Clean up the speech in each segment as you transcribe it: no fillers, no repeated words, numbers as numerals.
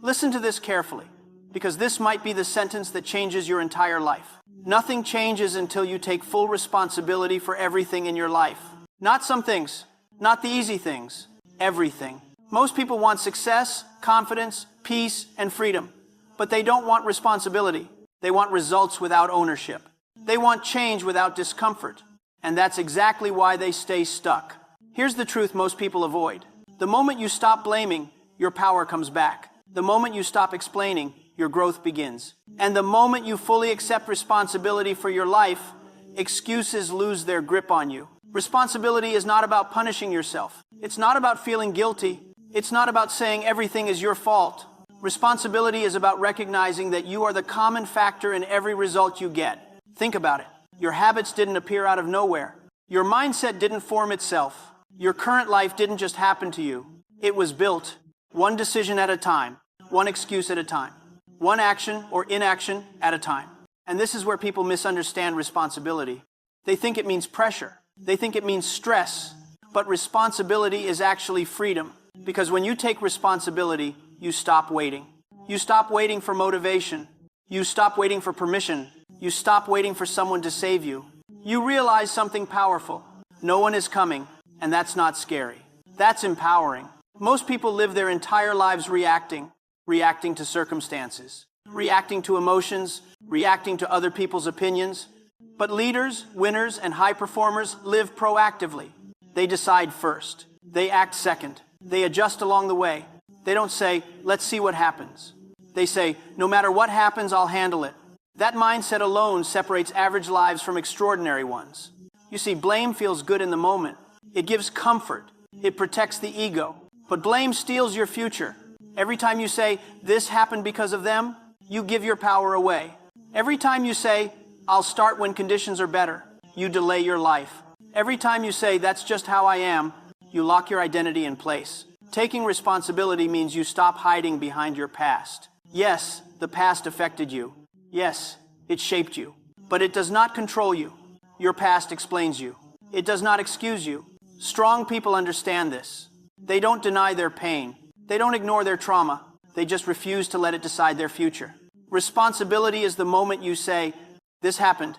Listen to this carefully, because this might be the sentence that changes your entire life. Nothing changes until you take full responsibility for everything in your life. Not some things, not the easy things, everything. Most people want success, confidence, peace, and freedom, but they don't want responsibility. They want results without ownership. They want change without discomfort, and that's exactly why they stay stuck. Here's the truth most people avoid. The moment you stop blaming, your power comes back. The moment you stop explaining, your growth begins. And the moment you fully accept responsibility for your life, excuses lose their grip on you. Responsibility is not about punishing yourself. It's not about feeling guilty. It's not about saying everything is your fault. Responsibility is about recognizing that you are the common factor in every result you get. Think about it. Your habits didn't appear out of nowhere. Your mindset didn't form itself. Your current life didn't just happen to you. It was built, one decision at a time, one excuse at a time, one action or inaction at a time. And this is where people misunderstand responsibility. They think it means pressure. They think it means stress. But responsibility is actually freedom. Because when you take responsibility, you stop waiting. You stop waiting for motivation. You stop waiting for permission. You stop waiting for someone to save you. You realize something powerful. No one is coming, and that's not scary. That's empowering. Most people live their entire lives reacting to circumstances, reacting to emotions, reacting to other people's opinions. But leaders, winners, and high performers live proactively. They decide first. They act second. They adjust along the way. They don't say, let's see what happens. They say, no matter what happens, I'll handle it. That mindset alone separates average lives from extraordinary ones. You see, blame feels good in the moment. It gives comfort. It protects the ego. But blame steals your future. Every time you say, this happened because of them, you give your power away. Every time you say, I'll start when conditions are better, you delay your life. Every time you say, that's just how I am, you lock your identity in place. Taking responsibility means you stop hiding behind your past. Yes, the past affected you. Yes, it shaped you. But it does not control you. Your past explains you. It does not excuse you. Strong people understand this. They don't deny their pain. They don't ignore their trauma. They just refuse to let it decide their future. Responsibility is the moment you say, this happened,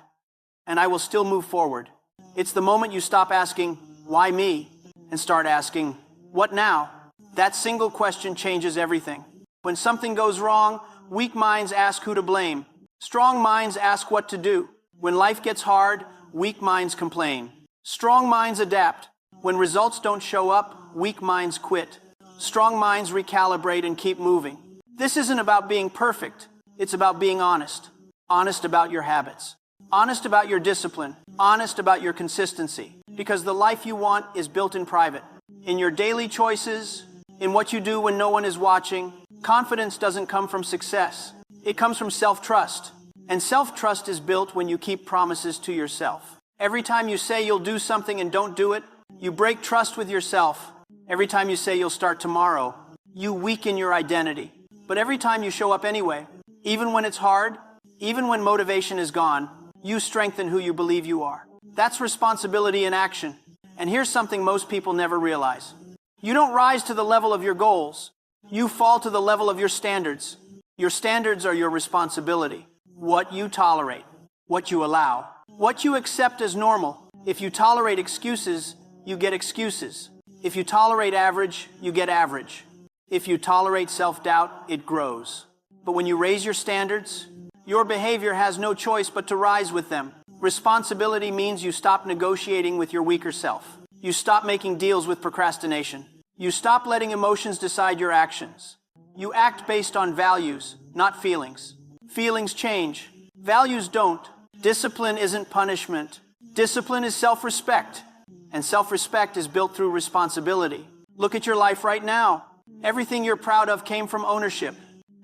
and I will still move forward. It's the moment you stop asking, why me? And start asking, what now? That single question changes everything. When something goes wrong, weak minds ask who to blame. Strong minds ask what to do. When life gets hard, weak minds complain. Strong minds adapt. When results don't show up, weak minds quit. Strong minds recalibrate and keep moving. This isn't about being perfect. It's about being honest. Honest about your habits. Honest about your discipline. Honest about your consistency. Because the life you want is built in private. In your daily choices, in what you do when no one is watching. Confidence doesn't come from success. It comes from self-trust. And self-trust is built when you keep promises to yourself. Every time you say you'll do something and don't do it, you break trust with yourself. Every time you say you'll start tomorrow, you weaken your identity. But every time you show up anyway, even when it's hard, even when motivation is gone, you strengthen who you believe you are. That's responsibility in action. And here's something most people never realize. You don't rise to the level of your goals. You fall to the level of your standards. Your standards are your responsibility. What you tolerate, what you allow, what you accept as normal. If you tolerate excuses, you get excuses. If you tolerate average, you get average. If you tolerate self-doubt, it grows. But when you raise your standards, your behavior has no choice but to rise with them. Responsibility means you stop negotiating with your weaker self. You stop making deals with procrastination. You stop letting emotions decide your actions. You act based on values, not feelings. Feelings change. Values don't. Discipline isn't punishment. Discipline is self-respect. And self-respect is built through responsibility. Look at your life right now. Everything you're proud of came from ownership.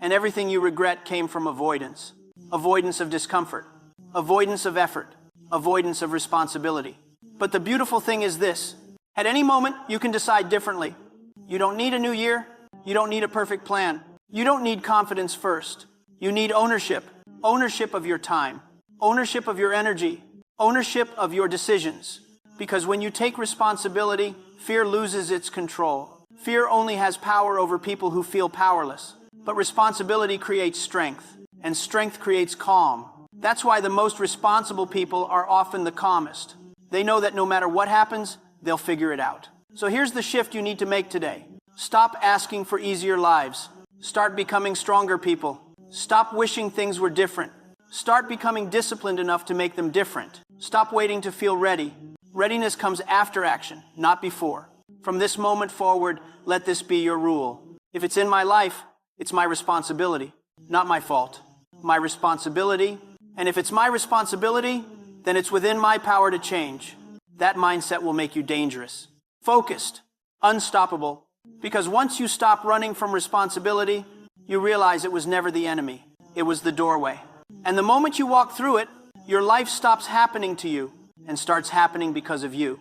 And everything you regret came from avoidance. Avoidance of discomfort. Avoidance of effort. Avoidance of responsibility. But the beautiful thing is this. At any moment, you can decide differently. You don't need a new year. You don't need a perfect plan. You don't need confidence first. You need ownership. Ownership of your time. Ownership of your energy. Ownership of your decisions. Because when you take responsibility, fear loses its control. Fear only has power over people who feel powerless. But responsibility creates strength, and strength creates calm. That's why the most responsible people are often the calmest. They know that no matter what happens, they'll figure it out. So here's the shift you need to make today. Stop asking for easier lives. Start becoming stronger people. Stop wishing things were different. Start becoming disciplined enough to make them different. Stop waiting to feel ready. Readiness comes after action, not before. From this moment forward, let this be your rule. If it's in my life, it's my responsibility, not my fault. My responsibility. And if it's my responsibility, then it's within my power to change. That mindset will make you dangerous, focused, unstoppable. Because once you stop running from responsibility, you realize it was never the enemy. It was the doorway. And the moment you walk through it, your life stops happening to you and starts happening because of you.